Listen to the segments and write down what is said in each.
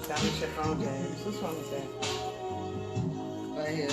That was your phone, James. Whose phone is that? Right here.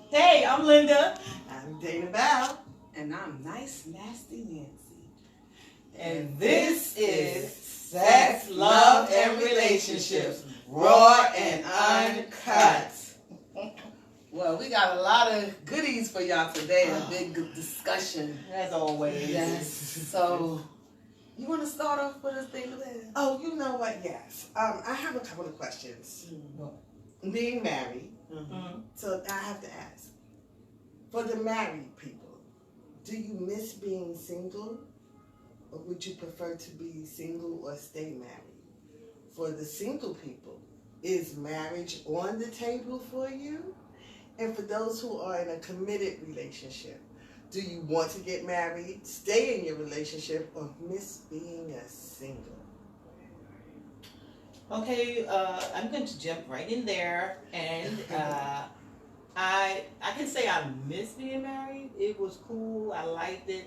Hey, I'm Linda. I'm Dana Bell. And I'm Nice Nasty Nancy. And this is Sex, Love, and Relationships, Raw and Uncut. Well, we got a lot of goodies for y'all today. A big discussion. As always. Yes. So, you want to start off with us, Dana Bell? Oh, you know what? Yes. I have a couple of questions. Mm-hmm. Being married, Mm-hmm. so I have to ask. For the married people, do you miss being single? Or would you prefer to be single or stay married? For the single people, is marriage on the table for you? And for those who are in a committed relationship, do you want to get married, stay in your relationship, or miss being a single? Okay, I'm going to jump right in there, and I can say I miss being married. It was cool. I liked it,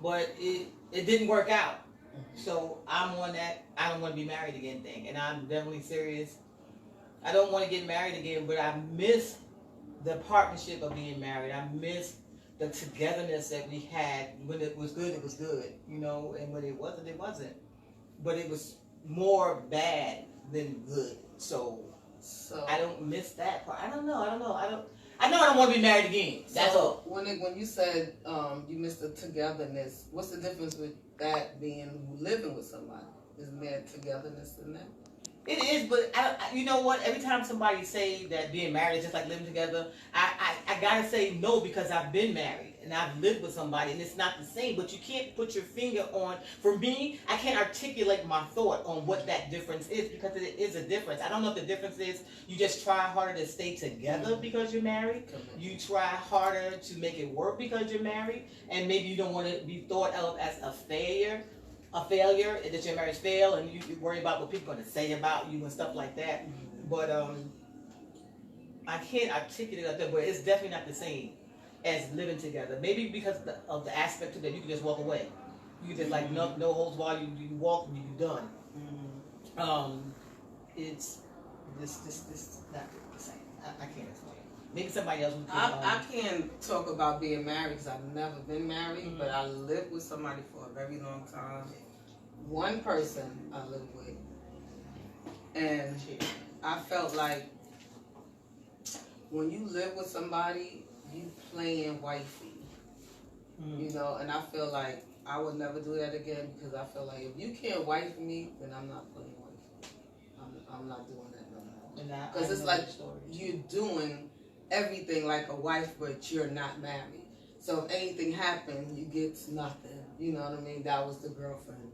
but it didn't work out. So I'm on that I don't want to be married again thing, and I'm definitely serious. I don't want to get married again, but I miss the partnership of being married. I miss the togetherness that we had. When it was good, you know, and when it wasn't, it wasn't. But it was more bad than good. So I don't miss that part. I don't know. I know I don't want to be married again. That's all. When you said you missed the togetherness, what's the difference with that being living with somebody? Isn't there togetherness in that? It is, but you know what? Every time somebody say that being married is just like living together, I gotta say no because I've been married and I've lived with somebody and it's not the same. But you can't put your finger on. For me, I can't articulate my thought on what that difference is because it is a difference. I don't know if the difference is you just try harder to stay together because you're married. You try harder to make it work because you're married, and maybe you don't want to be thought of as a failure, that your marriage failed, and you worry about what people are going to say about you and stuff like that. But I can't articulate it, but it's definitely not the same as living together. Maybe because of the aspect of that, you can just walk away. You can just like no holds barred. You walk and you're done. It's this not the same. I can't explain. Maybe somebody else would. I can't talk about being married because I've never been married, but I lived with somebody for a very long time. One person I lived with, and I felt like when you live with somebody, you playing wifey, you know. And I feel like I would never do that again because I feel like if you can't wife me, then I'm not playing wifey. I'm not doing that no more. Because it's like you're doing everything like a wife, but you're not married. So if anything happened, you get nothing. You know what I mean? That was the girlfriend.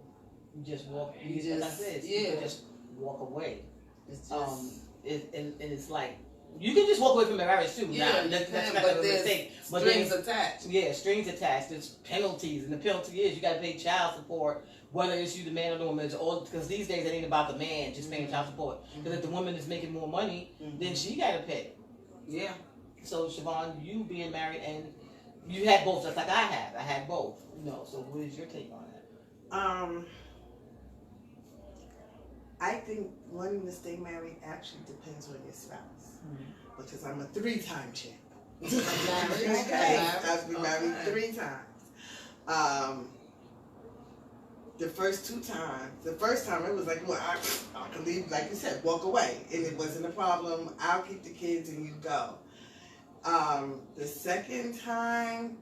You just walk. You just walk away. It's just, and it's like you can just walk away from a marriage too. Yeah, that's not a mistake. But strings attached. Yeah, strings attached. There's penalties, and the penalty is you got to pay child support, whether it's you, the man, or the woman. Because these days it ain't about the man just paying child support. Because if the woman is making more money, then she got to pay. Yeah. So Siobhan, you being married and you had both, just like I have. I had both. You know. So what is your take on that? I think wanting to stay married actually depends on your spouse. Because I'm a 3-time champ. I've been married 3 times. The first 2 times, the first time it was like, well, I can leave, like you said, walk away. And it wasn't a problem. I'll keep the kids and you go. The second time,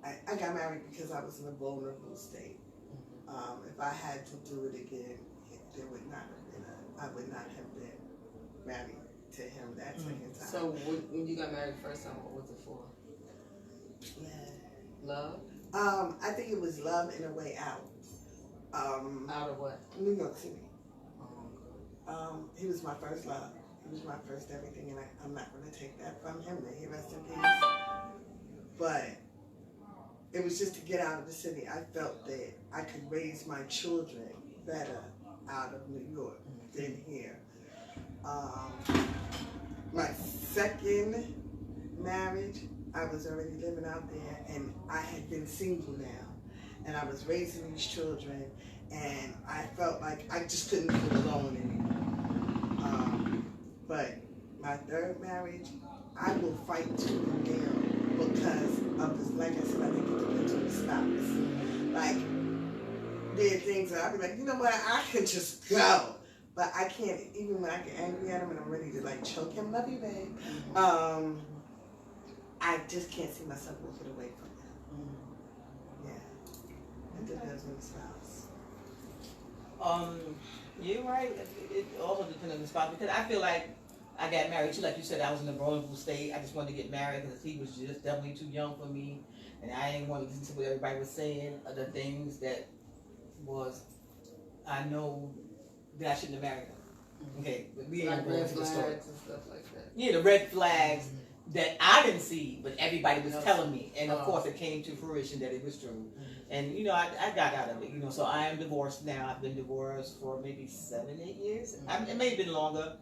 I got married because I was in a vulnerable state. If I had to do it again, there would not have been I would not have been married to him that second time. So when you got married the first time, what was it for? Love? I think it was love and a way out. Out of what? New York City. He was my first love. He was my first everything, and I'm not going to take that from him. May he rest in peace. But it was just to get out of the city. I felt that I could raise my children better out of New York than here. My second marriage, I was already living out there, and I had been single now, and I was raising these children, and I felt like I just couldn't do it alone anymore. But my third marriage, I will fight tooth and nail because of this. Like I said, I think it depends on the spouse. Like, there are things that I'll be like, you know what, I can just go. But I can't, even when I get angry at him and I'm ready to like choke him, love you, babe. I just can't see myself walking away from him. Yeah. It depends on the spouse. You're right. It also depends on the spouse because I feel like I got married too. Like you said, I was in a vulnerable state. I just wanted to get married because he was just definitely too young for me, and I didn't want to listen to what everybody was saying. Other things that was, I know that I shouldn't have married him. Okay, but we ain't going into the story. And stuff like that. Yeah, the red flags that I didn't see, but everybody was telling me, and of course it came to fruition that it was true. And you know, I got out of it. You know, so I am divorced now. I've been divorced for maybe 7-8 years. It may have been longer.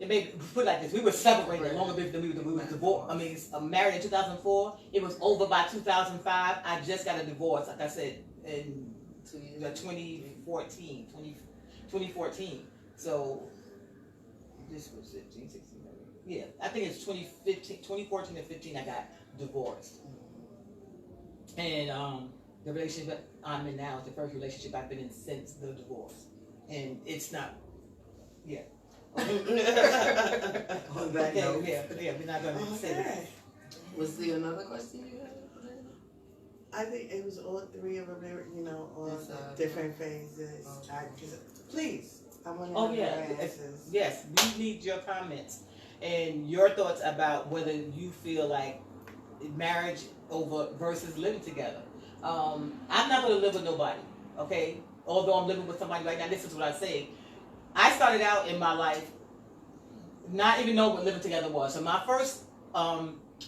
It may put it like this: we were separated longer than we were divorced. I mean, married in 2004. It was over by 2005. I just got a divorce, like I said, in 2014. So this was 15, 16, yeah. I think it's 2014 and 15. I got divorced, and the relationship I'm in now is the first relationship I've been in since the divorce, and it's not, yeah. On that note. Yeah, we're not going to say that. Was there another question you had? I think it was all 3 of them, you know, on different phases. Please. I want to Oh know yeah, your answers. yes. We need your comments and your thoughts about whether you feel like marriage over versus living together. I'm not going to live with nobody, okay? Although I'm living with somebody right now, this is what I say. I started out in my life not even know what living together was. So my first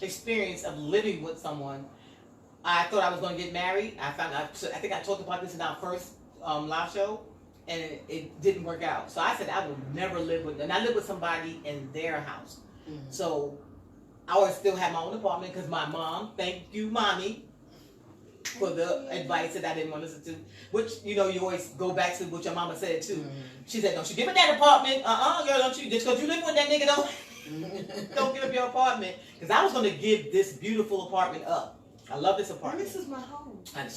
experience of living with someone, I thought I was going to get married. I think I talked about this in our first live show, and it didn't work out. So I said I would never live with, and I lived with somebody in their house. Mm-hmm. So I would still have my own apartment because my mom, thank you, mommy, for the advice that I didn't want to listen to. Which, you know, you always go back to what your mama said too. Mm-hmm. She said, don't you give up that apartment. Girl, don't you, just because you live with that nigga, don't give up your apartment. Because I was going to give this beautiful apartment up. I love this And apartment. this is my home. And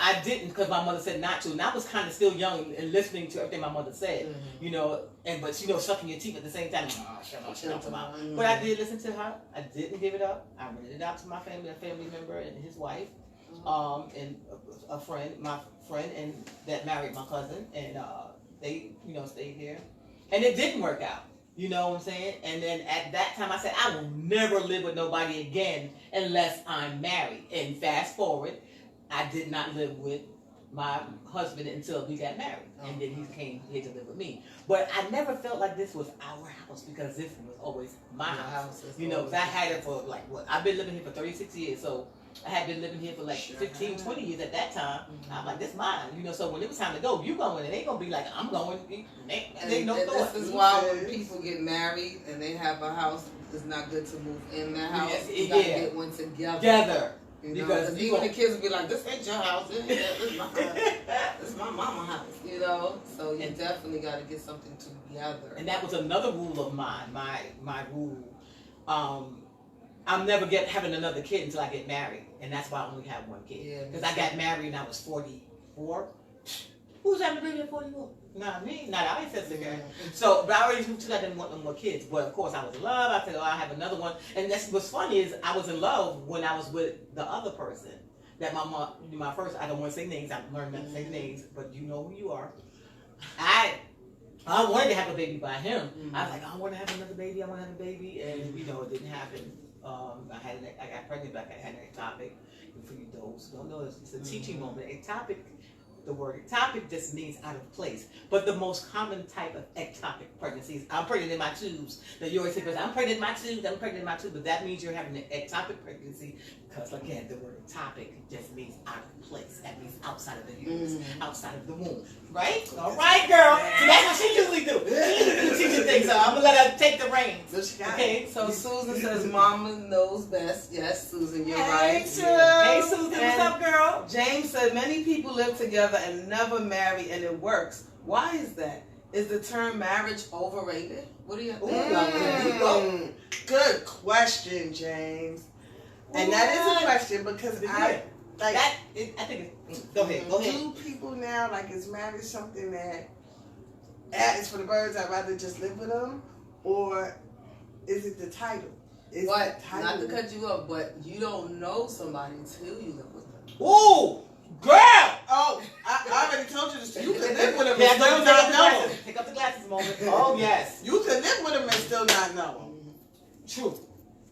I didn't because my mother said not to, and I was kind of still young and listening to everything my mother said, you know, but you know, sucking your teeth at the same time. Shut up, mom. But I did listen to her. I didn't give it up. I rented it out to my family, a family member and his wife, and a friend, my friend, and that married my cousin, and they, you know, stayed here, and it didn't work out. You know what I'm saying? And then at that time I said, I will never live with nobody again unless I'm married. And fast forward, I did not live with my husband until we got married. And then he came here to live with me. But I never felt like this was our house because this was always my house. You know, because I had it for like, what? I've been living here for 36 years. So I had been living here for like 15, 20 years at that time. I'm like, this mine. You know, so when it was time to go, you going. And they going to be like, I'm going. They no thought. This is why when people get married and they have a house, it's not good to move in their house. Yes, you gotta get one together. You know, because even the kids will be like, this ain't your house. This is my house. This is my mama's house. You know, so you definitely got to get something together. And that was another rule of mine. My rule. I'm never having another kid until I get married, and that's why I only have one kid. Because I got married and I was 44. Who's having a baby at 44? Not me. Not I ain't said again. So, but I already knew too. I didn't want no more kids. But of course, I was in love. I said, oh, I have another one. And that's what's funny is I was in love when I was with the other person. That my mom, my first. I don't want to say names. I've learned not to say names, but you know who you are. I wanted to have a baby by him. I was like, I want to have another baby. I want to have a baby, and you know, it didn't happen. I got pregnant, but I had an ectopic. And for you those who don't know, it's a teaching moment. Ectopic, the word ectopic just means out of place. But the most common type of ectopic pregnancies, I'm pregnant in my tubes. Now you always say, I'm pregnant in my tubes, I'm pregnant in my tubes, but that means you're having an ectopic pregnancy because again, the word ectopic just means out of place. That means outside of the uterus, outside of the womb. Right? All right, girl. So that's what she usually do. She usually do teaching things, so I'm gonna let her take the reins. Okay? So Susan says mama knows best. Yes, Susan, you're Hey, right. Sue. Hey Susan, what's up, girl? James said many people live together and never marry and it works. Why is that? Is the term marriage overrated? What do you think? Good question, James. And that is a question because I think it's, go ahead. Do people now, like, is marriage something that is for the birds, I'd rather just live with them? Or is it the title? But, not to cut you up, but you don't know somebody until you live with them. Ooh, girl! Oh, I already told you this. You could live with them and Yeah, still not know them. Pick up the glasses moment. Oh, yes. You could live with them and still not know them.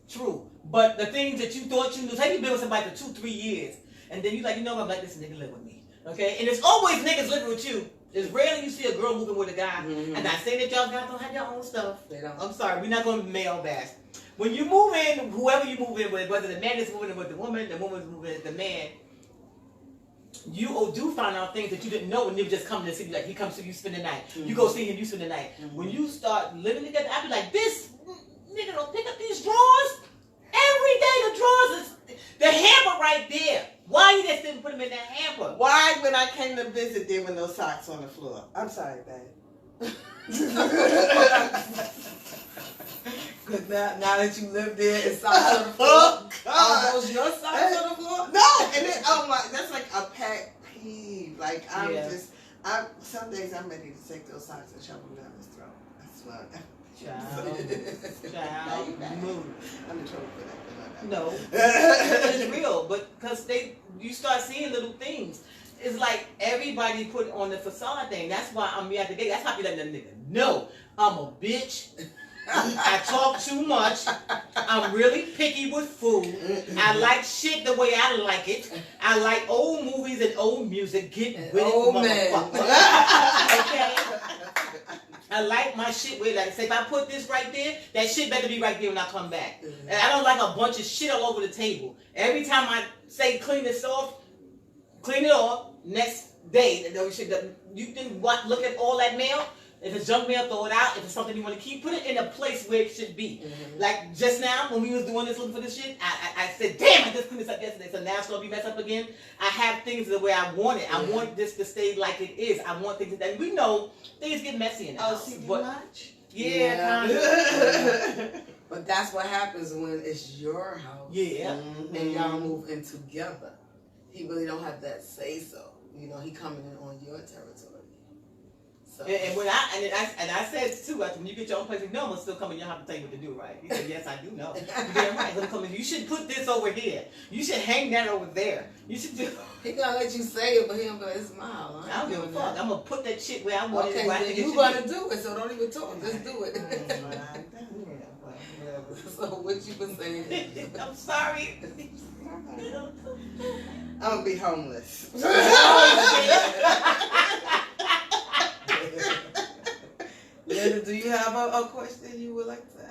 True. But the things that you thought you knew, say you been with somebody for 2-3 years, and then you like, you know what, I'm like, this nigga live with me. Okay? And it's always niggas living with you. It's rarely you see a girl moving with a guy. And I say that y'all guys don't have your own stuff. They don't. I'm sorry, we're not going to male bash. When you move in, whoever you move in with, whether the man is moving in with the woman is moving with the man, you do find out things that you didn't know when they were just coming to see you. Like, he comes to you, spend the night. You go see him, you spend the night. When you start living together, I be like, this nigga don't pick up these drawers. Every day the drawers is the hamper right there. Why you just didn't put them in that hamper? Why, when I came to visit, there were no socks on the floor? I'm sorry, babe. Because now that you live there, it's socks on the floor. Oh, God. Are those your socks on the floor? No, and then, oh my, that's like a pet peeve. Like, some days I'm ready to take those socks and shove them down his throat. I swear. Child, move. I'm in trouble for that. No, it's real, but because you start seeing little things. it's like everybody put on the facade thing. That's why I'm at the gate. That's how I be letting that nigga know I'm a bitch. I talk too much. I'm really picky with food. I like shit the way I like it. I like old movies and old music. Get with it, motherfucker. Okay? I like my shit with, like, say, if I put this right there, that shit better be right there when I come back. And I don't like a bunch of shit all over the table. Every time I say clean it off, next day, you can look at all that mail. If it's junk mail, throw it out. If it's something you want to keep, put it in a place where it should be. Like just now, when we was doing this, looking for this shit, I said, damn, I just cleaned this up yesterday, so now it's going to be messed up again. I have things the way I want it. I want this to stay like it is. I want things that, we know things get messy in the house. But much? Yeah, kind of. But that's what happens when it's your house. Yeah. And y'all move in together. He really don't have that say so. You know, he coming in on your territory. So. And when I said too, when you get your own place, you know I'm gonna still come in your house and tell you what to do, right? He said, yes, I do know. You're damn right. I'm come in. You should put this over here. You should hang that over there. You should do. He gonna let you say it, but he gonna be like, it's mine. I don't give a fuck. I'm gonna put that shit where I want it. Okay, then you gonna do it, so don't even talk. Just do it. So what you been saying? I'm sorry. I'm gonna be homeless. Linda, do you have a question you would like to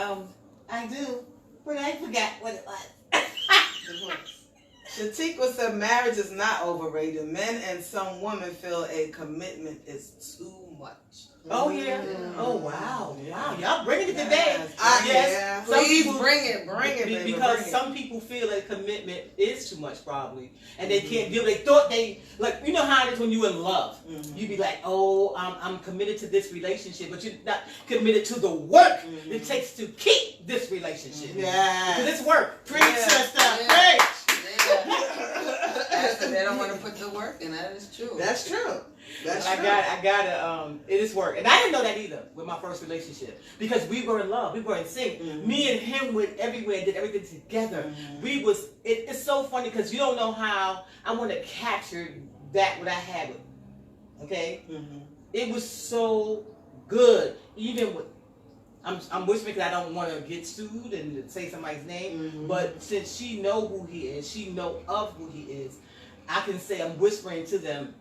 ask? I do, but I forgot what it was. Shatika said marriage is not overrated. Men and some women feel a commitment is too much. Oh yeah. Oh wow. Wow. Y'all bringing it today. Yes. Please bring it, baby. Because some people feel that commitment is too much, probably, and they can't deal. They thought you know how it is when you're in love. You be like, oh, I'm committed to this relationship, but you're not committed to the work it takes to keep this relationship. Yeah. Because it's work. Preach, sister. Yeah. Preach. They don't want to put the work in. That is true. That's true. That's true. I gotta, it is work. And I didn't know that either with my first relationship. Because we were in love. We were in sync. Me and him went everywhere, did everything together. It's so funny because you don't know how I want to capture that what I had with, okay? It was so good. Even with, I'm whispering because I don't want to get sued and say somebody's name. But since she know who he is, she know of who he is, I can say I'm whispering to them.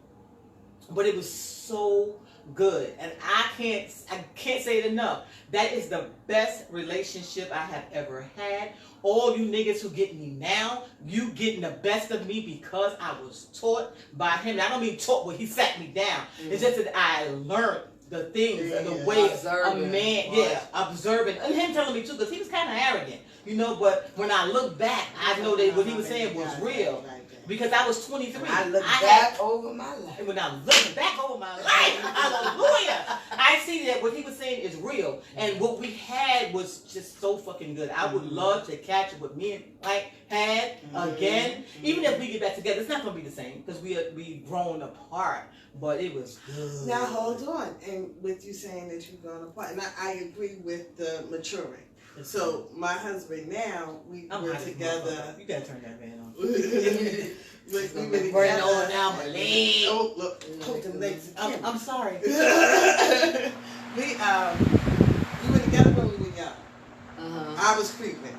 But it was so good, and I can't say it enough. That is the best relationship I have ever had. All you niggas who get me now, you getting the best of me because I was taught by him. And I don't mean taught, but he sat me down. It's just that I learned the things and the way a man, observing, and him telling me too, because he was kind of arrogant, you know. But when I look back, I know that what he was saying was real. Because I was 23. I look back over my life. And when I look back over my life, hallelujah, I see that what he was saying is real. And what we had was just so fucking good. I would love to capture what me and Mike had again. Even if we get back together, it's not going to be the same because we've grown apart. But it was good. Now hold on. And with you saying that you've grown apart, and I agree with the maturing. So my husband now, we're together. You gotta turn that van on. we were together. On down my leg. Oh look, hold them legs again. I'm sorry. we were together when we were young. I was creeping.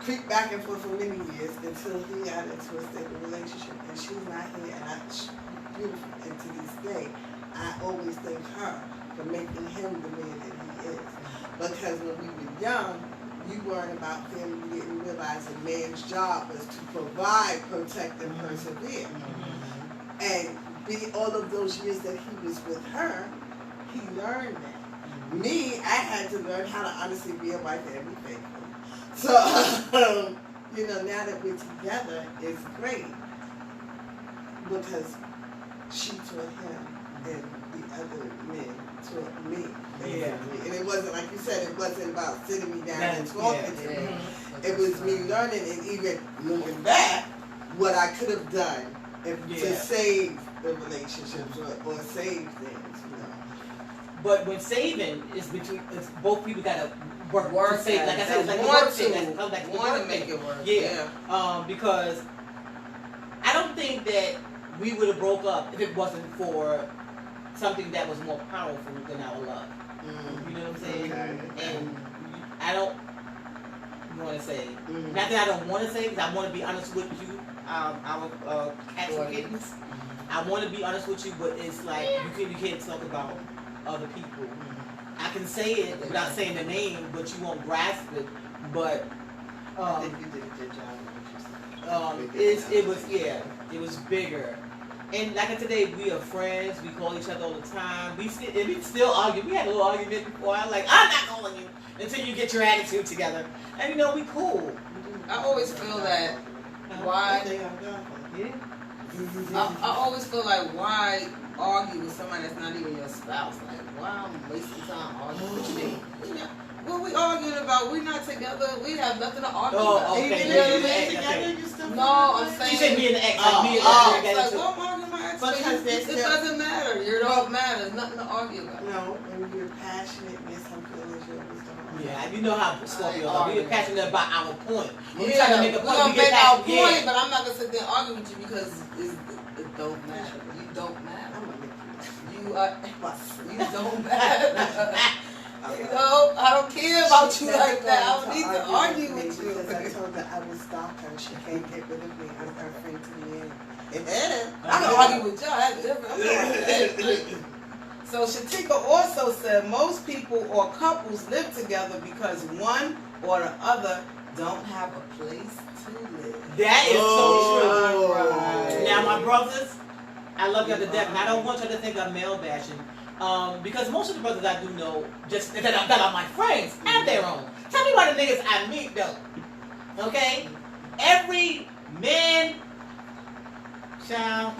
Creeped back and forth for many years until he got into a stable relationship, and she's not here, and she's beautiful. And to this day, I always thank her for making him the man that he is. Because when we were young, you weren't about family. You didn't realize a man's job was to provide, protect, and persevere. And all of those years that he was with her, he learned that. Me, I had to learn how to honestly be a wife and be faithful. So, you know, now that we're together, it's great. Because she taught him and the other men taught me. And it wasn't, like you said, it wasn't about sitting me down and talking to me. It was me learning and even looking back what I could have done to save the relationships or save things, you know. But when saving is between, it's both people gotta work to save. Like I said, it's like want the work thing. to make it work. Yeah. Because I I don't think that we would have broke up if it wasn't for something that was more powerful than our love. You know what I'm saying? Okay. And I don't want to say, Mhm. not that I don't want to say, because I want to be honest with you, our cats and kittens. I want to be honest with you, but it's like you can't talk about other people. I can say it without saying the name, but you won't grasp it. But I think you did a good job of what you said. it was bigger. And like today, we are friends. We call each other all the time. We still argue. We had a little argument before. I'm like, I'm not calling you until you get your attitude together. And we cool. I always feel that why Yeah. I always feel like why argue with somebody that's not even your spouse? Like why I'm wasting time arguing? What you mean? What we arguing about? We're not together. We have nothing to argue about. Okay. Even Yeah, if you yeah, live yeah, together, okay. you still No, I'm saying. She said me and the ex. Oh, Like me and the oh, ex. It's like, well, I'm arguing my ex. Because It doesn't matter. You don't matter. There's nothing to argue about. No, when you're passionate, miss some feelings, you always don't. Yeah, you know how Scorpios are. We're passionate about our point. When we Yeah, try to make a we're point, gonna we get make our passionate. point, but I'm not gonna sit there and argue with you because it don't matter. You don't matter. I'm gonna make You are. bust. You don't matter. I don't care about you like that. I don't need to argue with you. Because I told her I would stalk her. She can't get rid of me. I'm her friend to the end. I can argue with y'all. That's different. I'm not arguing with you. So Shatika also said most people or couples live together because one or the other don't have a place to live. That is so true. Right. Now, my brothers, I love y'all to death, and I don't want y'all to think I'm male bashing. Because most of the brothers I do know, just that are my friends, have their own. Tell me why the niggas I meet though. Okay? Every man, child,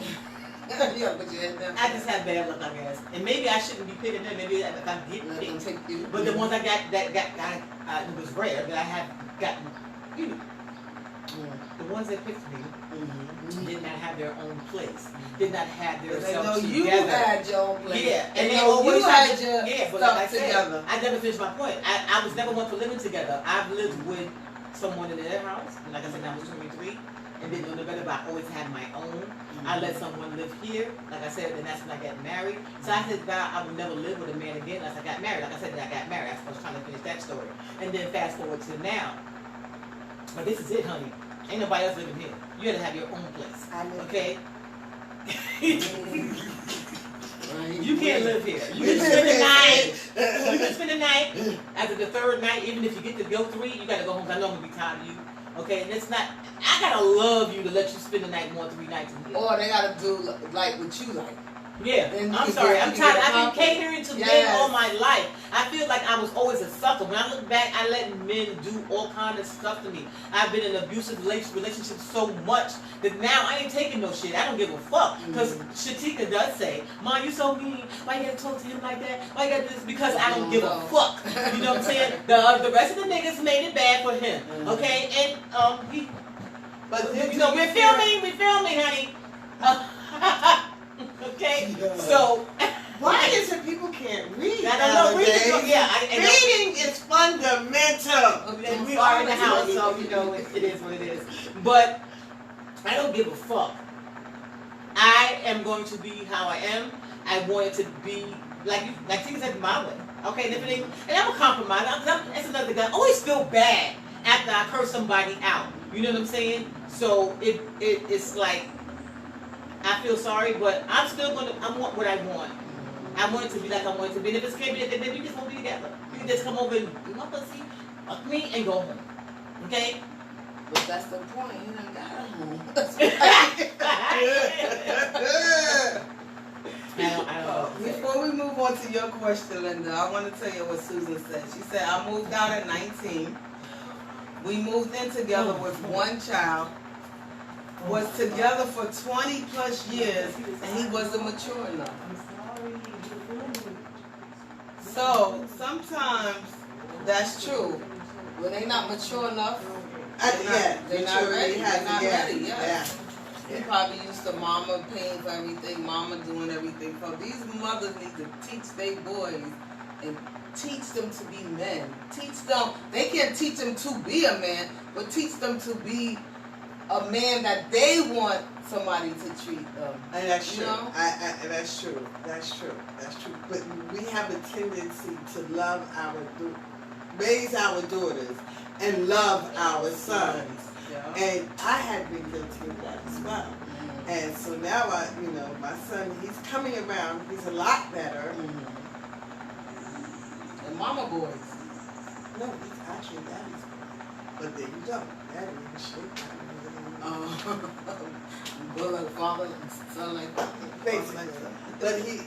You gotta put your head down. I just have bad luck, I guess. And maybe I shouldn't be picking them. Maybe if I get Let them picked. take you. But the ones I got, it was rare, but I have gotten, the ones that picked me did not have their own place, did not have their They know selves you together. had your own place. Yeah, and they they know always you had had your but stuff like I said, together. I never finished my point. I was never one for living together. I've lived with someone in their house, and like I said, I was 23, and didn't know no better, but I always had my own. I let someone live here, like I said, and that's when I got married. So I said, God, I would never live with a man again unless I got married. Like I said, I got married. I was trying to finish that story. And then fast forward to now. But this is it, honey. Ain't nobody else living here. You gotta have your own place. I live Okay? Right. You can't live here. You can spend the night. You can spend the night. After the third night, even if you get to go 3, you gotta go home. I know I'm gonna be tired of you. Okay? And it's not, I gotta love you to let you spend the night more than 3 nights in here. Or they gotta do like what you like. Yeah, Then you I'm can sorry. get- I'm you tired. get I've been confident. catering to men Yes. all my life. I feel like I was always a sucker. When I look back, I let men do all kind of stuff to me. I've been in an abusive relationship so much that now I ain't taking no shit. I don't give a fuck. Because Shatika does say, Mom, you so mean. Why you gotta talk to him like that? Why you gotta do this? Because I don't give a fuck. You know what I'm saying? The rest of the niggas made it bad for him. Okay? And he, But then you know, we're filming, honey. Okay? So, why is it people can't read? I don't know. nowadays? And Reading is fundamental. and we are in the house, so you know it is what it is. But I don't give a fuck. I am going to be how I am. I want it to be like Tina said, my way. Okay, and everything. And I'm a compromise. That's another thing. I always feel bad after I curse somebody out. You know what I'm saying? So it's like I feel sorry, but I'm still gonna. I want what I want. I want it to be like I want it to be. And if it's can't be, then we just won't be together. You can just come over and do my pussy, fuck me, and go home. Okay? But that's the point. You done got I don't know. Before we move on to your question, Linda, I want to tell you what Susan said. She said, I moved out at 19. We moved in together with one child, was together for 20 plus years, and he wasn't mature enough. So, sometimes that's true. When they're not mature enough, they're not ready. They're not ready, yeah. He probably used to mama paying for everything, mama doing everything. So these mothers need to teach their boys and teach them to be men. Teach them, they can't teach them to be a man, but teach them to be a man that they want somebody to treat And that's you true. know? That's true. That's true. That's true. But we have a tendency to love raise our daughters and love our sons. Yeah. And I had been guilty of that as well. And so now my son, he's coming around. He's a lot better. And mama boys. No, he's actually daddy's boy. But there you go. Daddy is shit. Brother, father, and son like that. Basically. But he's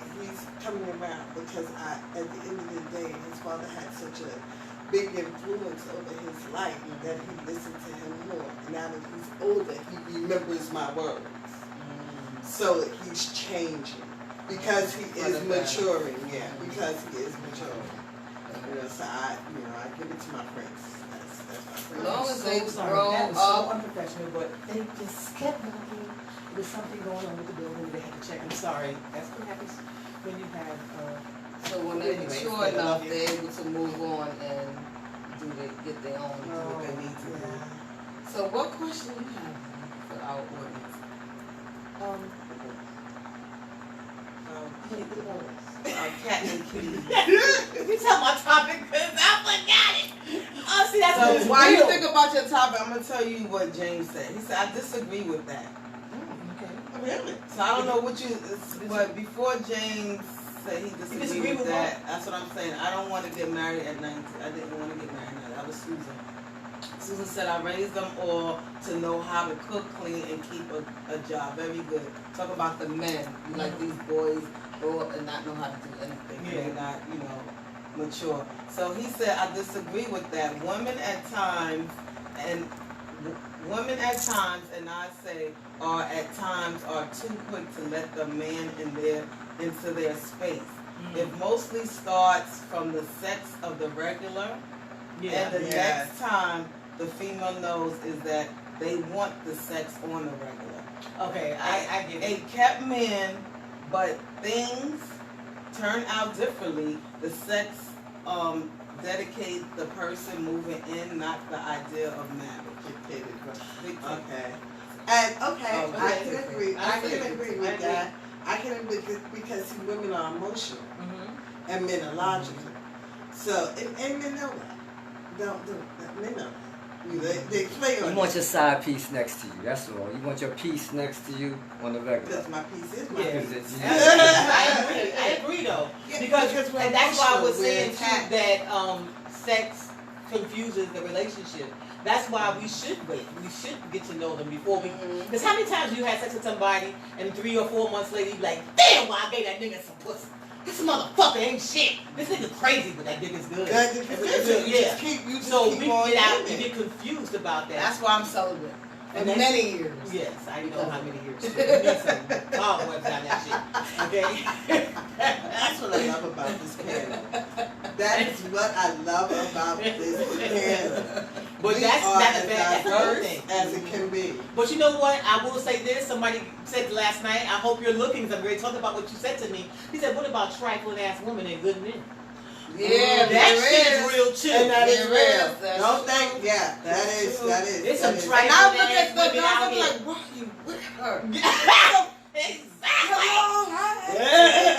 coming around because at the end of the day, his father had such a big influence over his life that he listened to him more. Now that he's older, he remembers my words. So he's changing because he is maturing. Yeah, because he is maturing. So I give it to my friends. That's my As friend. long as they sorry. grow That was up. so unprofessional, but they just kept knocking. There was something going on with the building. They had to check. I'm sorry. That's what happens when you have. So when they're Anyways, mature I love enough, you. they're able to move on and get their own, do what they need to do. So what question you have for our audience? Cat and kitty. You tell my topic because I forgot it. Oh, see, that's So what's while you real. think about your topic, I'm gonna tell you what James said. He said, I disagree with that. Okay. Really? So I don't know what you, but before James said he disagree disagreed with with that, that's what I'm saying. I don't want to get married at 19. I didn't want to get married at 19. That was Susan. Susan said, I raised them all to know how to cook, clean, and keep a job. Very good. Talk about the men. You like these boys grow up and not know how to do anything. Yeah. They're not, mature. So he said, I disagree with that. Women at times, and I say, at times are too quick to let the man into their space. It mostly starts from the sex of the regular, and the next time the female knows is that they want the sex on the regular. Okay, I get it. It kept men, but things turn out differently. The sex dedicate the person moving in, not the idea of marriage. Okay. And Oh, I can agree. I can agree. agree with that. I can agree because see, women are emotional and men are logical. So and men know that. Don't do that. Men know that. They play on You want your side piece next to you. That's all. You want your piece next to you on the regular. because my piece is my Yeah. piece. I agree though. Yeah, Because we're and that's why I was emotional, we're saying too attached. that sex confuses the relationship. That's why we should wait. We should get to know them before we. Because how many times you had sex with somebody and 3 or 4 months later you be like, damn, why I gave that nigga some pussy. This motherfucker ain't shit. This nigga crazy, but that dick is good. That is good. You Yeah. just keep So we on get out, doing we it. get confused about that. That's why I'm celibate. And For that's- many years. Yes, I know how many years. You need some cobwebs on that shit. Okay? That's what I love about this panel. That is what I love about this panel. But We that's are not as a bad. That's another diverse thing. as it can be. But you know what? I will say this. Somebody said last night, I hope you're looking, because I'm going to talk about what you said to me. He said, what about trifling ass women and good men? Yeah, that there shit is. is real too. And that is There real. is, that's Don't true. think, yeah, that is. It's that some is. trifling And I look ass at the women girls, out I'm here. like, why are you with her? Exactly.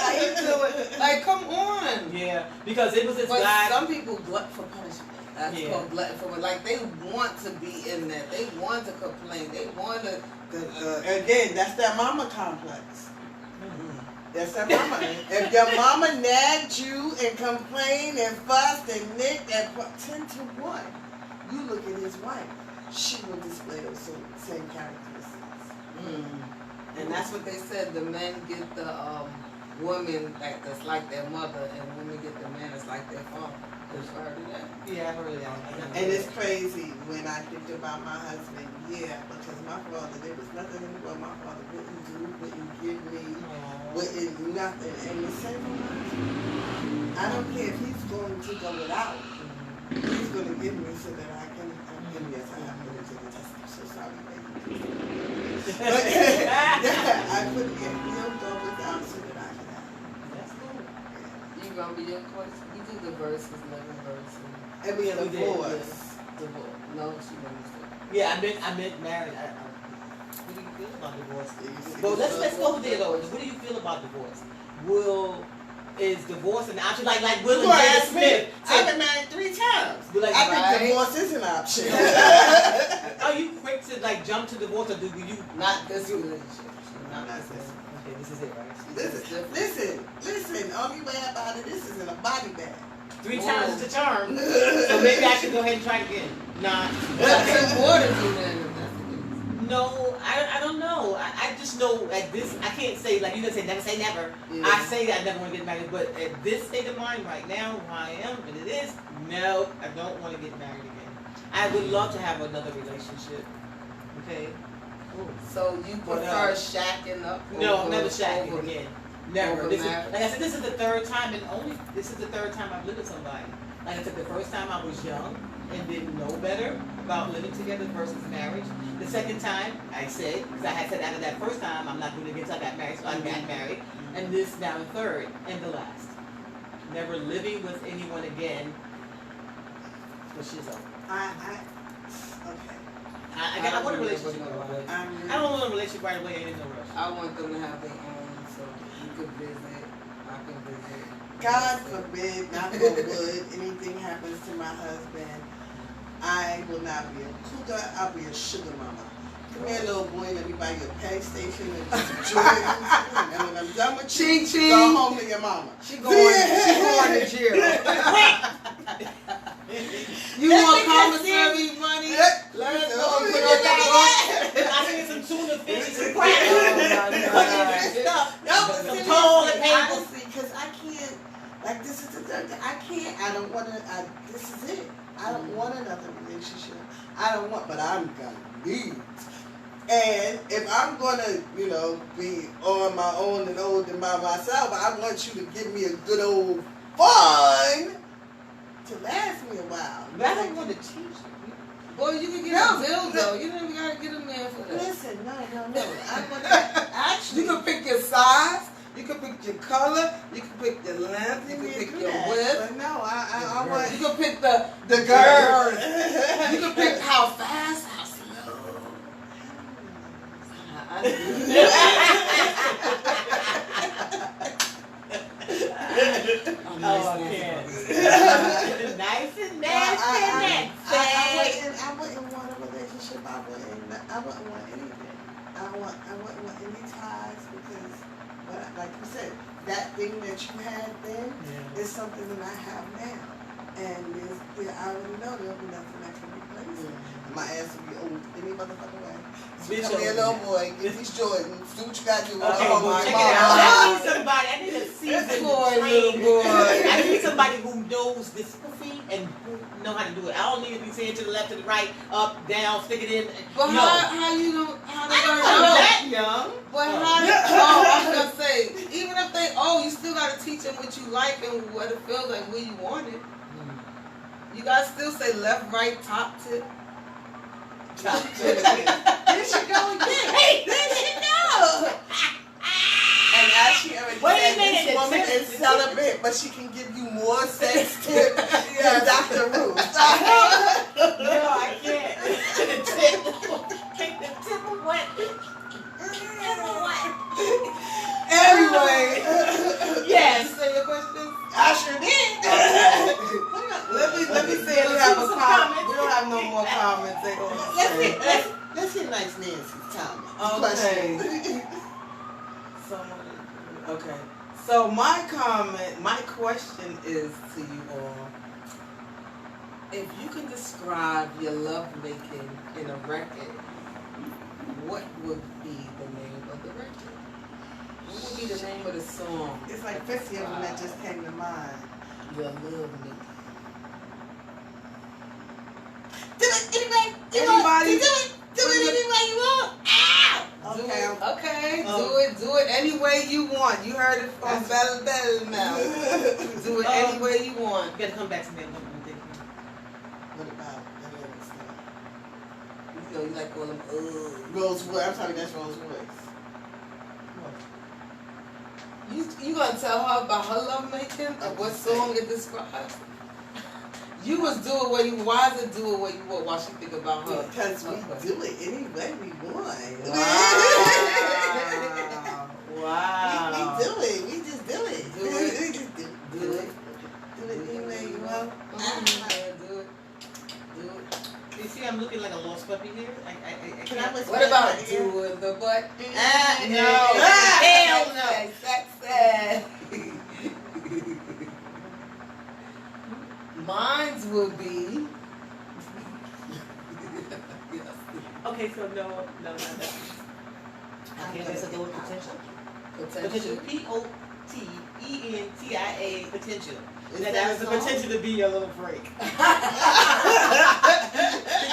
How you doing? Like, come on. Yeah, because it was this But guy. some people glut for punishment. That's Yeah. called glutton for like they want to be in that. They want to complain. They want to. Again, that's that mama complex. That's that mama. If your mama nagged you and complained and fussed and nicked and 10 to 1, you look at his wife. She will display those same characteristics. And that's what they said. The men get the woman that's like their mother, and women get the man that's like their father. Have you heard of that? Yeah, I heard of that. And it's crazy when I think about my husband. Yeah, because my father, there was nothing in the world my father wouldn't do, wouldn't give me, wouldn't nothing. And the same with my husband. I don't care if he's going to go without. He's going to give me so that I can. And yes, I have put it to the test. I'm so sorry, baby. But yeah, I put it. He'll go without so that I can have. That's cool. You gonna be your course? We do the verses, 11 verses. And we Yeah, we did, divorce. Divorce. No, she didn't. Yeah, I meant married. What do you feel about divorce? See, But let's so- go there though. What do you feel about divorce? Is divorce an option? Like Will You and gonna Jada ask me? Smith. I've been married 3 times. Be like, I think right? divorce is an option. Are you quick to like jump to divorce, or do you? Not this relationship. Not Not this this. one. Okay, this is it, right? Listen. Only way about it, this is in a body bag. 3 times is the charm. So maybe I should go ahead and try it again. Nah. But there's more to do than if that's the case. No, I don't know. I just know at this, I can't say, like you gonna say never. Yeah. I say that I never want to get married, but at this state of mind right now, who I am, and it is, no, I don't want to get married again. I would love to have another relationship. Okay? So you But, prefer shacking up? No, over- I'm never shacking over- again. Never. over This is, marriage? like I said, this is the 3rd time, and this is the 3rd time I've lived with somebody. Like I said, the first time I was young and didn't know better about living together versus marriage. The second time, I said, because I had said out of that first time, I'm not doing it again until I got married, so I got married. And this now the 3rd and the last. Never living with anyone again. But she's over. Okay. I want a relationship know right away. I'm I don't want a relationship right away, ain't in no rush. I want them to have their own, so you could visit, I can visit. God forbid, knock on wood, anything happens to my husband, I will not be a cougar, I'll be a sugar mama. Come here, little boy, let me buy you a pay station and some Jordans. And when I'm done with you, Ching, go ching. home to your mama. She going to jail. You want commissary money? Let us know. Put on your I need some tuna fish and some crackers. No, Some tall and painful. honestly, because I can't, like, this is the third thing. I don't want to, this is it. I don't want another relationship. I don't want, but I'm going to leave. And if I'm going to, be on my own and old and by myself, I want you to give me a good old fun to last me a while. But I don't want to teach you. Boy, you can get No, a dildo. You don't even gotta get a man for that. Listen, no. I want to, actually. You can pick your size. You can pick your color. You can pick your length. You can pick your width. But no, I want. You can pick the girth. You can pick how fast, how slow. Oh, I can't. Nice and nasty and I wouldn't want a relationship. I wouldn't want anything. I wouldn't want any ties because, like you said, that thing that you had then is something that I have now. And I already know there'll be nothing that can replace it. And my ass will be old any motherfucking way. So Bitch, come here, little boy, get these Jordans. Do what you got to do. Okay, Oh, well, my check mama. it out. I need somebody. I need a seasoned boy, trained. little boy. I need somebody who knows this pussy and who know how to do it. I don't need to be saying to the left, to the right, up, down, stick it in. But No. how you know how they I'm gonna not know? that young. But how did, I was gonna say, even if they, you still gotta teach them what you like and what it feels like, where you want it. You gotta still say left, right, top, tip. There she go again. Hey, There she go. And as she already Wait a said, minute, this woman the is tip- celibate, but she can give you more sex tips than Dr. Ruth. No, I can't. The tip. Take the tip of what? Tip of what? Anyway, Yes. You say your question? I sure did. Let me see if we have a comment. We don't have no more comments. They gonna Let's hear nice Nancy's comment. Okay. Question. Okay. So my question is to you all. If you can describe your love making in a record, what would be the name of the record? What would be the name of the song? It's like 50 of them that just came to mind. Your love making. Do it anyway. Anybody? Do it any way you want. Ow! Okay. Okay. Do it any way you want. You heard it from Bella now. Do it any way you want. You gotta come back to me. I'm thinking. What about that other stuff? You know, you like all them. Rose Wood. I'm sorry, that's Rose Woods. You gonna tell her about her love making and what song it describes? You was doing what you. Why is it doing what you want? While she think about her. Because we do it any way we want. Wow. We do it. We just do it. Do it. We just do it. Do it. Do it any way you want. Do it. Do it. You see, I'm looking like a lost puppy here. I Can I can't. whisper What about in your ear? doing the butt? No. Hell no. Success. Mines would be. Okay, so no. Okay, let's go with potential. Potential. P-O-T-E-N-T-I-A. Potential. Is That that has a the song? potential to be a little freak. She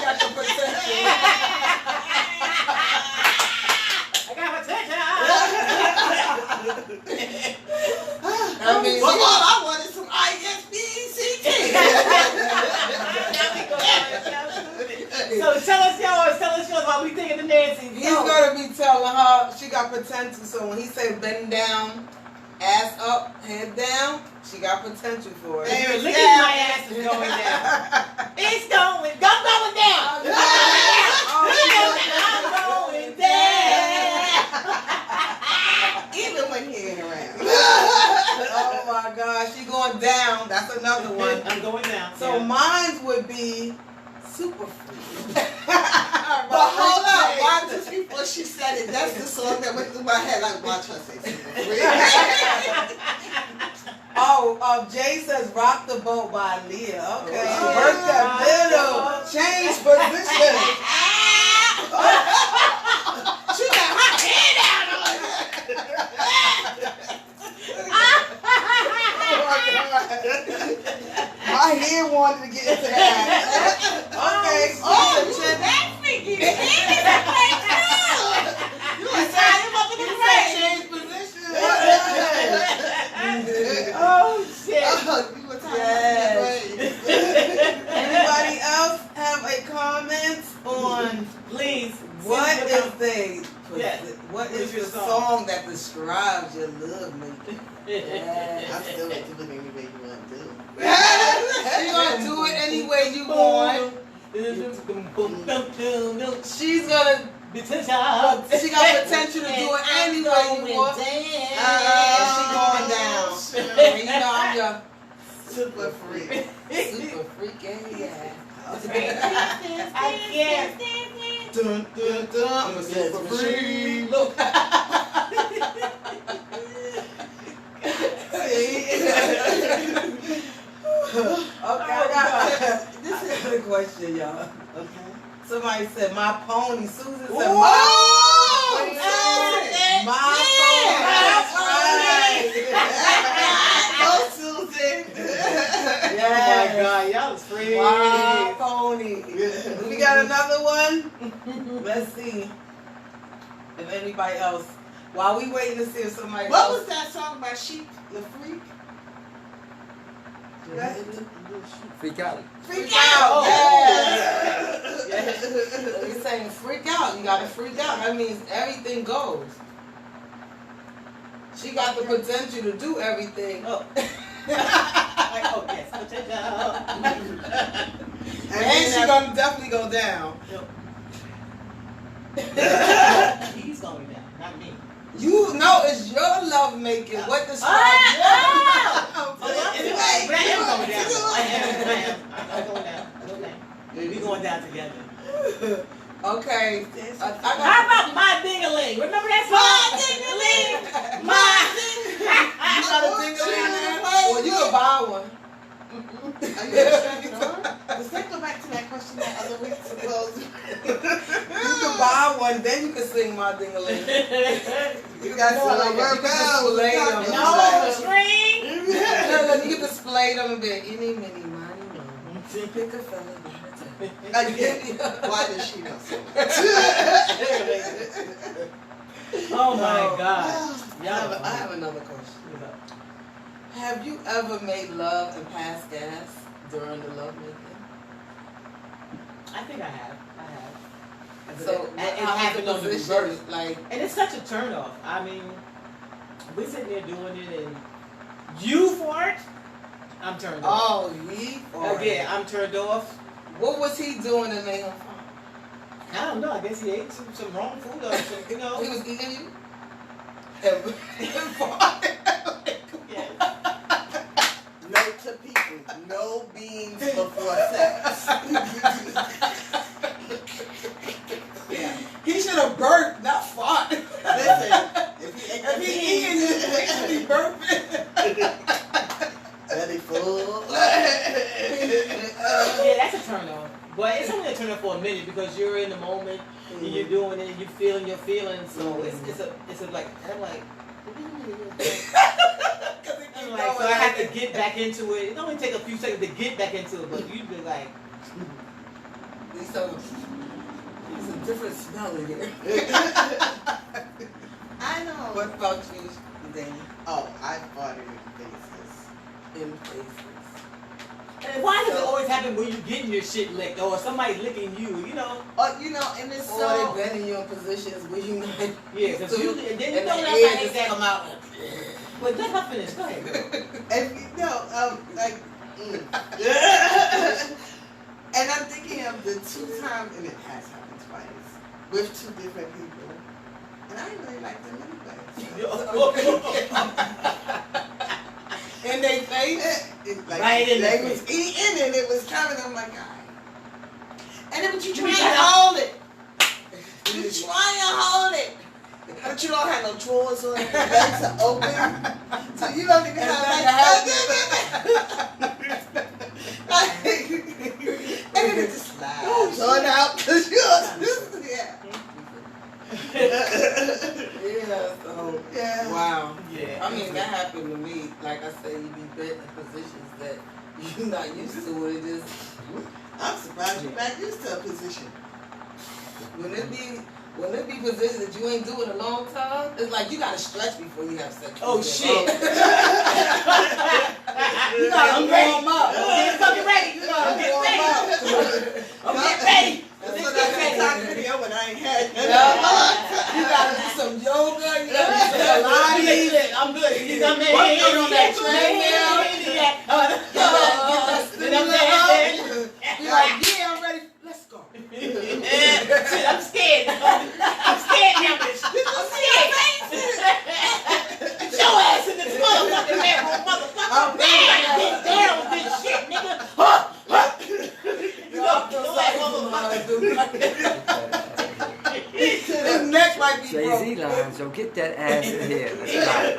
got the potential. I got potential. I mean, Well, all I want is some ISBCT. So tell us yours while we thinking the Nancy. he's gonna be telling her she got potential. So when he say bend down, ass up, head down, she got potential for it. Hey, look at my ass is going down. It's going down. I'm going down. Even when he ain't around. Oh my gosh, she going down. That's another one. I'm going down. So yeah. mine would be super free. But hold up, why just before she said it, that's the song that went through my head. Like, watch her say super free. Jay says rock the boat by Leah. Okay. Oh, Work that rock middle. the boat. Change position. She got her head out My head wanted to get into that. Okay. Oh, that's freaky. You like Sign him up in the rain. Change position. Oh shit. you were talking Anybody else have a comment on Please. what send is your Yes. what What is is your the song? song that describes your love making? I'm still doing it any way you want to do. She's gonna do it any way you want. She's gonna. Potential. She got potential to do it any way you want. She going down. And you know I'm your Super free. super freaky. I can't. Dun, dun, dun. I'm a super free. Look. Okay, I got this is the question, y'all. Okay. Somebody said my pony. Susan said Whoa! my pony. That's right. Go, Susan. Oh Yes. my God, y'all is free. My pony. We got another one. Let's see if anybody else. While we waiting to see if somebody What else. was that song by Sheep the Freak? Freak out. Freak out. Oh. Yes. You're saying freak out. You gotta freak out. That means everything goes. She got the potential to do everything. Oh. Oh, yes, potential. And she gonna definitely go down. He's going down, not me. You know it's your love making. What describes Oh, your anyway, but I am going down. I'm going down. Okay. We going down together. Okay. How about my ding-a-ling? Remember that song? My ding-a-ling. You got a ding-a-ling there? Well, you can buy one. Are you extracting on? Does that go back to that question that other week supposed? You can buy one, then you can sing my ding-a-ling. You got No, some like that. You can display them. No, the string. No, you can display them and be any, many, money, no. Pick a fella. Why does she know so much? Oh my God. I have another question. Have you ever made love and passed gas during the love making? I think I have. So it how was happened the on the position? reverse. Like, And it's such a turn off. I mean, we sitting there doing it and you fart I'm turned off. Oh, he farted. Again, I'm turned off. What was he doing that made him fart? I don't know. I guess he ate some wrong food or some, you know. He was eating you? And farted. Yeah. Note to people: no beans before sex. Yeah. He should have burped, not fart. Listen, if If he eating you, he should be burping. belly full. Yeah, that's a turn on. But it's only a turn on for a minute because you're in the moment and you're doing it and you're feeling your feelings. So it's a like, I'm like, I'm like, so I have to get back into it. It only take a few seconds to get back into it, but you'd be like, There's a different smell in here. I know. What about you, Danny? Oh, I farted in faces. In places. and why does it always happen when you're getting your shit licked or somebody licking you, you know? You know, and it's Or so. they've been in your positions where you not. Yeah, because So- usually, and then you And know the that air ain't just that. come out. But let her finish. Go ahead, girl. And like. And I'm thinking of the 2 times, and it has happened twice, with 2 different people. And I didn't really like them anyway. In their face. Like, Right in they the was eating and it was coming. I'm like, all right. And then, but you trying You to got- hold it. You trying to hold it. But you don't have no drawers or your legs are open. So you don't even have like and then it just slides on out because you're yeah. Yeah, so. Yeah. Wow. Yeah. I mean, that happened to me. Like I said, you be put in positions that you're not used to. It just I'm surprised you're back used to a position. when it be positions that you ain't doing a long time, it's like you gotta stretch before you have sex. Oh, shit. You gotta I'm ready. warm up. I'm getting ready. I'm getting ready. I'm getting ready. That's Let's what get I ready. TikTok video when I ain't had You gotta do some yoga. You gotta do some Pilates. I'm good. I'm Work on that treadmill. Then I'm dancing. You're like, yeah, I'm ready. Let's go. Shit, I'm scared. I'm scared now, bitch. I'm scared. Get your ass in this motherfucking bedroom, motherfucker. Man, get down with this shit, nigga. You know, your ass motherfucker. His neck might be Jay-Z broken. lines, yo, get that ass in here. Let's ride.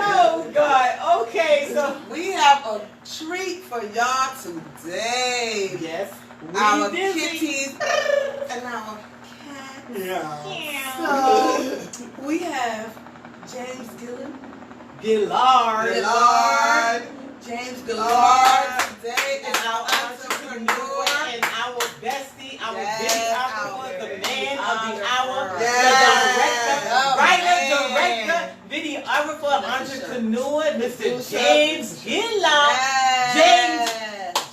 Oh, God. Okay, so. We have a treat for y'all today. Yes. Our We busy. kitties and our cats. Yeah. So we have James Gillard. Lord. James Gillard today And is our our entrepreneur entrepreneur. and our bestie, our Yes, big our entrepreneur, the very man of the hour, entrepreneur. the Yes. writer, Oh, director, man. videographer, entrepreneur, Mr. Producer. James Gillard. Yes.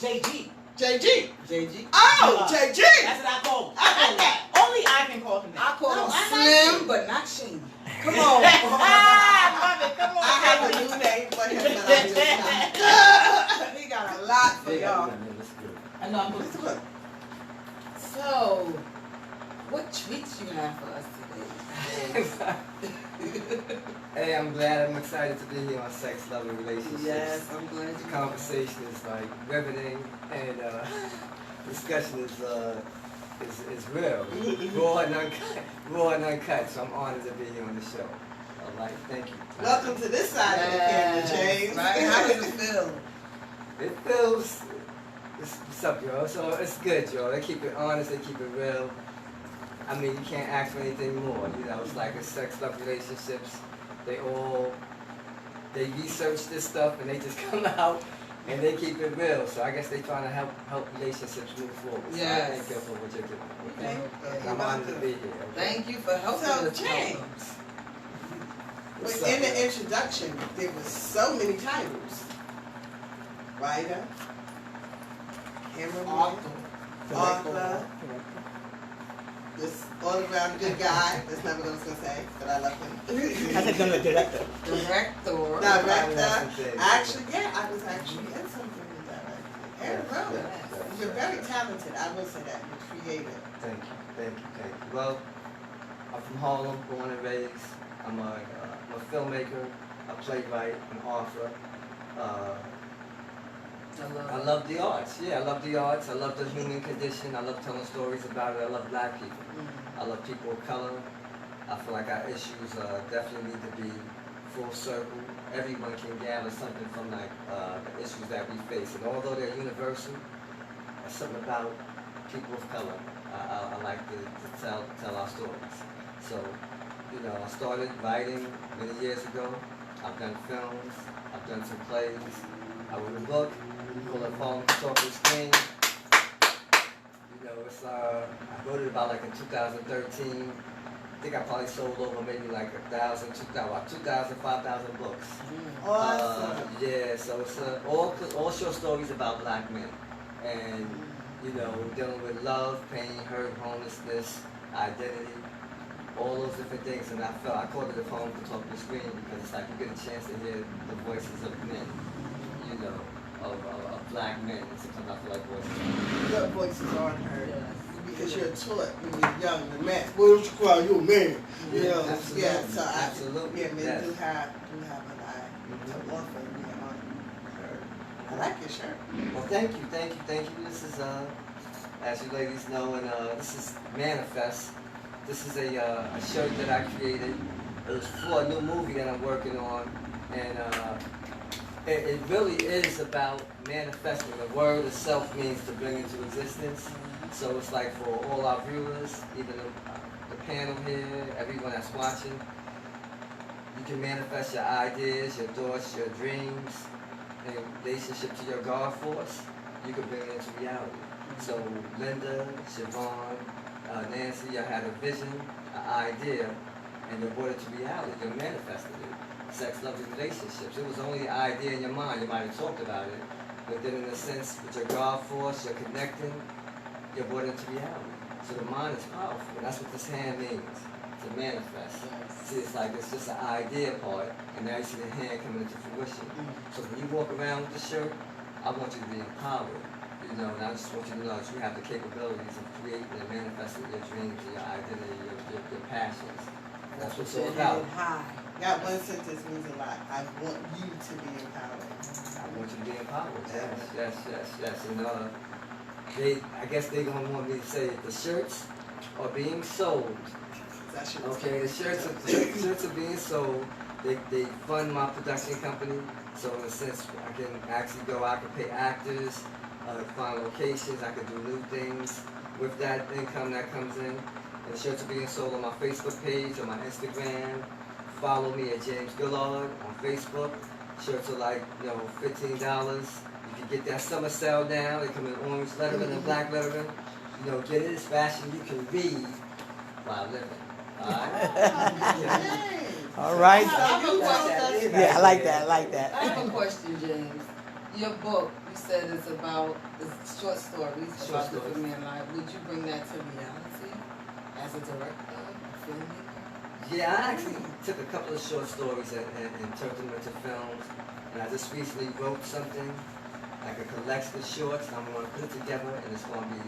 JG. JG. JG. Oh, JG. That's what I call him. I like that. Only I can call him I that. call No, him I like Slim, it. but not Shady. Come on. I love it. Come on, I have a JG. new name for him, but I just He got a lot for They got y'all. nothing, that's good. I know I'm supposed to not. So, what treats you have for us today? Hey, I'm glad. I'm excited to be here on Sex, Love, and Relationships. Yes, I'm glad The you conversation is like riveting, and discussion is real, raw and uncut. So I'm honored to be here on the show. All right, thank you. Welcome to this side of the camera, James. Right? How does it feel? It feels. What's up, y'all? So it's good, y'all. They keep it honest. They keep it real. I mean, you can't ask for anything more. You know, it's like a sex, love, relationships. They research this stuff and they just come out and they keep it real. So I guess they're trying to help relationships move forward. So Yes. I thank you for what you're doing. Okay. And I'm honored to be here. Okay? Thank you for helping So, us. James. What's But in up, the man? introduction, there was so many titles. Writer, cameraman, Author. author, this, all all around good guy. That's not what I was gonna say, but I love him. I said no, director. Director. Actually, yeah, I was actually in something with that. And wrote. You're very talented. I will say that. You're creative. Thank you. Well, I'm from Harlem, born and raised. I'm a filmmaker, a playwright, an author. I love the arts. Yeah, I love the arts. I love the human condition. I love telling stories about it. I love black people. I love people of color. I feel like our issues definitely need to be full circle. Everyone can gather something from like the issues that we face, and although they're universal, there's something about people of color. I like to tell our stories. So, you know, I started writing many years ago. I've done films. I've done some plays. I wrote a book called A Poem to Talk to Screen. You know, it's I wrote it about like in 2013. I think I probably sold over maybe like 1,000, 2,000, 5,000 books. Awesome. Yeah, so it's all short stories about black men, and you know, dealing with love, pain, hurt, homelessness, identity, all those different things. And I called it A Poem to Talk to the Screen because it's like you get a chance to hear the voices of men, you know, of black men. And sometimes I feel like voices. Your voices aren't heard because you're taught when you're young. The man, what don't you call you a man? You know, absolutely. yeah. So Absolutely. yeah, men Yes. do have an eye to offer. I like your shirt. Well, thank you. This is, as you ladies know, and this is Manifest. This is a shirt that I created. It was for a new movie that I'm working on, and it really is about manifesting. The word itself means to bring into existence. So it's like for all our viewers, even the panel here, everyone that's watching, you can manifest your ideas, your thoughts, your dreams, in relationship to your God force. You can bring it into reality. So Linda, Siobhan, Nancy, you had a vision, an idea, and you brought it to reality. You manifested it. Sex, love, and relationships. It was only an idea in your mind. You might have talked about it, but then in a sense, with your God force, you're connecting, you brought it into reality. So the mind is powerful. And that's what this hand means, to manifest. See, it's like it's just an idea part, and now you see the hand coming into fruition. So when you walk around with the shirt, I want you to be empowered. You know, and I just want you to know that you have the capabilities of creating and manifesting your dreams, your identity, your passions. That's what it's all about. That one sentence means a lot. I want you to be empowered. I want you to be empowered. Yes. And I guess they're gonna want me to say it. The shirts are being sold. Okay, the shirts are being sold. They fund my production company. So in a sense, I can actually go. I can pay actors, find locations. I can do new things with that income that comes in. And the shirts are being sold on my Facebook page, on my Instagram. Follow me at James Gillard on Facebook. Shirts are like, you know, $15. You can get that summer sale now. They come in orange lettering and black lettering. You know, get it as fashion you can read while living. All right. I have a question. Yeah, I like that. I have a question, James. Your book, you said it's short stories about the female life. Would you bring that to reality as a director, a filmmaker? Yeah, I actually took a couple of short stories and turned them into films. And I just recently wrote something, like a collection of shorts, and I'm going to put it together, and it's going to be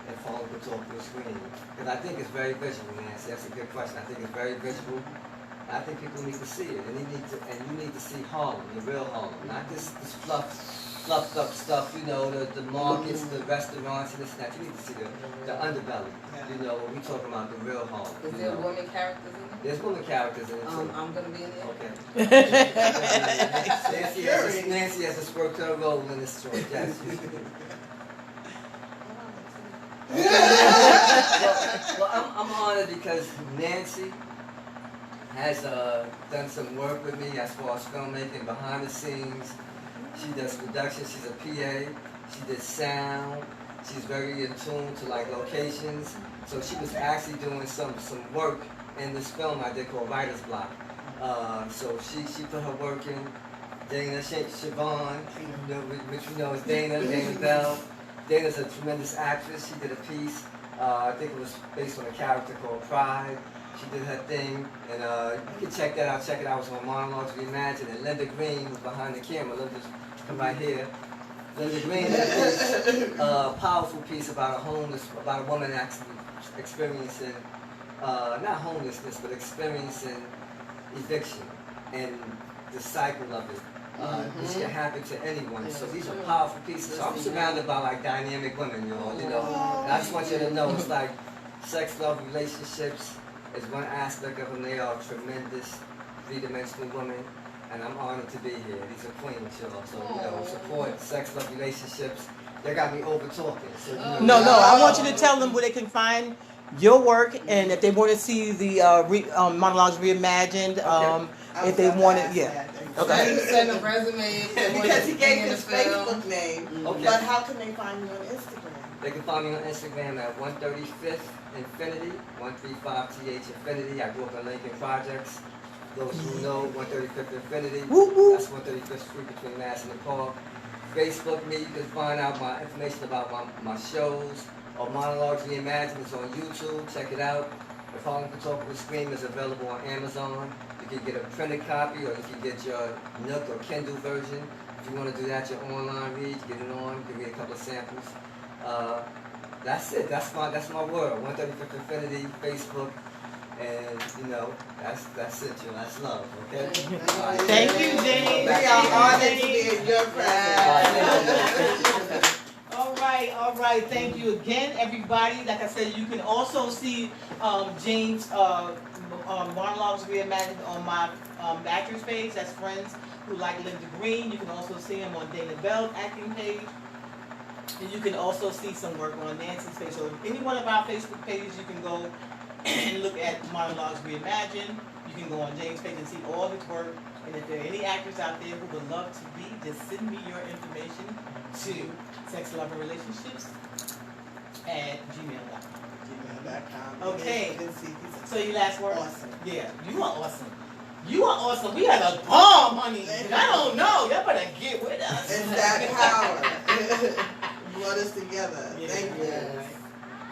A Poem to Talk to the Screen. Because I think it's very visual, Nancy. That's a good question. I think it's very visual. I think people need to see it, and you need to see Harlem, the real Harlem, not this fluffed up stuff, you know, the markets, the restaurants, and this and that. You need to see the underbelly, you know, when we talking about the real Harlem. Is there women characters in it? There's women characters in it too. I'm gonna be in it. Okay. Nancy has a squirt her role in this story. Yes. Well, I'm honored because Nancy has done some work with me as far as filmmaking behind the scenes. She does production. She's a PA. She did sound. She's very in tune to like locations. So she was actually doing some work in this film I did called Writer's Block. So she put her work in. Dana Siobhan, which you know is Dana Bell. Dana's a tremendous actress. She did a piece I think it was based on a character called Pride. She did her thing, and you can check that out. Check it out. It was on Monologues Reimagined, and Linda Green was behind the camera. Linda's come right here. Linda Green did a powerful piece about about a woman actually experiencing, not homelessness, but experiencing eviction and the cycle of it. Which can happen to anyone. So these are powerful pieces. So I'm surrounded by like dynamic women, you know. And I just want you to know it's like sex, love, relationships is one aspect of them. They are tremendous, three-dimensional women, and I'm honored to be here. These are queens, y'all. So support sex, love, relationships. They got me over talking. So, No, I want you to tell them where they can find your work, and if they want to see the Monologues Reimagined, if they want it, yeah. Okay. Send a resume. Because he gave his film. Facebook name. Okay. But how can they find you on Instagram? They can find me on Instagram at 135th Infinity, 135TH Infinity. I grew up in Lincoln Projects. Those who know 135th Infinity, that's 135th Street between Madison and Park. Facebook me, you can find out my information about my shows or Monologues Reimagined. It's on YouTube, check it out. If Harlem Can Talk With Scream is available on Amazon. You can get a printed copy, or you can get your Nook or Kindle version. If you want to do that, your online read, get it on, give me a couple of samples. That's it. That's my world. 135th Infinity, Facebook, and that's it, yo. That's love, okay? Thank you, James. We are honored to be in your presence. All right. Thank you again, everybody. Like I said, you can also see James' Monologues Reimagined on my actors page. That's Friends Who Like Linda Green. You can also see him on Dana Bell's acting page. And you can also see some work on Nancy's page. So any one of our Facebook pages, you can go and look at Monologues Reimagined. You can go on James' page and see all his work. And if there are any actors out there who would love to be, just send me your information to Sex, Love, and Relationships at gmail.com. gmail.com. Okay. He's So your last word? awesome. Yeah, you are awesome. You are awesome. We had a bomb, honey. I don't know. Y'all better get with us. It's that power. Brought us together. Yeah. Thank you.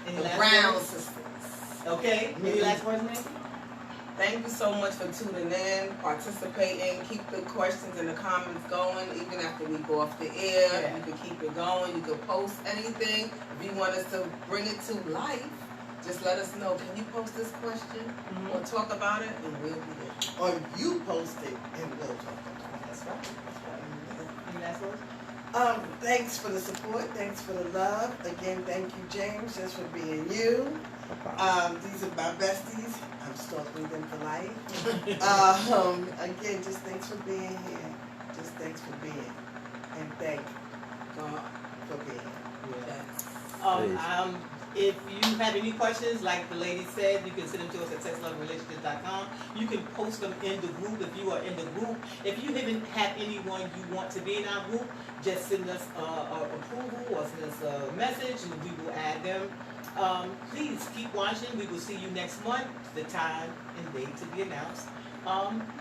Any The last Brown words? sisters. Okay. Any last words, Nancy? Thank you so much for tuning in, participating. Keep the questions and the comments going, even after we go off the air. Yeah. You can keep it going. You can post anything. If you want us to bring it to life, just let us know. Can you post this question or talk about it, and we'll be there. Or you post it and we'll talk about it. That's right. Any last words? Thanks for the support. Thanks for the love. Again, thank you, James, just for being you. These are my besties. I'm stalking them for life. Again, just thanks for being here. Just thanks for being. And thank God for being. Yes. If you have any questions, like the lady said, you can send them to us at sexloverelationship.com. You can post them in the group if you are in the group. If you even have anyone you want to be in our group, just send us approval or send us a message and we will add them. Please keep watching. We will see you next month. The time and date to be announced.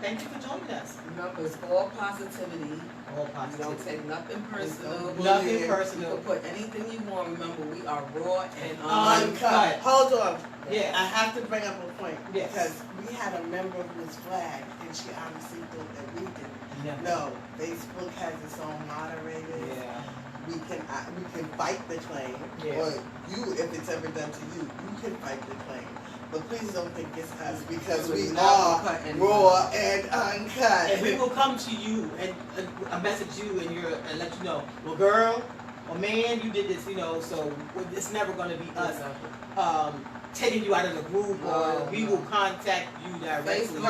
Thank you for joining us. Remember, it's all positivity. All You positive. don't take nothing personal. Nothing You personal. can put anything you want. Remember, we are raw and Uncut. Hold on. Yeah. I have to bring up a point. Yes. Because we had a member who was flagged and she honestly thought that we didn't. No. No, Facebook has its own moderators. Yeah. We can fight the claim, Yeah. or you, if it's ever done to you, you can fight the claim. But please don't think it's us because we We're are not cut and raw and uncut. And we will come to you and message you and let you know, well, girl or man, you did this, so it's never going to be us taking you out of the group, or we will contact you directly through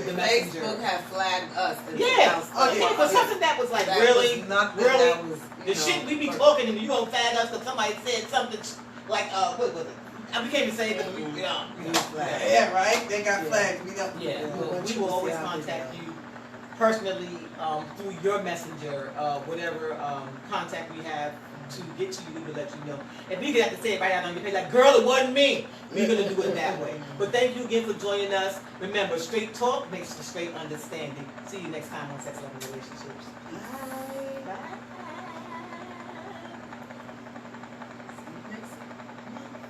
the messenger. Facebook has flagged us. Yeah, for something that was like That really, was nothing really, that was, the shit we be talking and you gonna flag us because somebody said something like, what was it? We can't even say it, but we Yeah, right? They got Yeah. flags. We don't. Yeah, want we you will to always see how they contact go. you personally through your messenger, whatever contact we have to get to you, we will let you know. If we could have to say it right out on your page, like, girl, it wasn't me, we're going to do it that way. But thank you again for joining us. Remember, straight talk makes for straight understanding. See you next time on Sex, Love, and Relationships. Bye. Bye.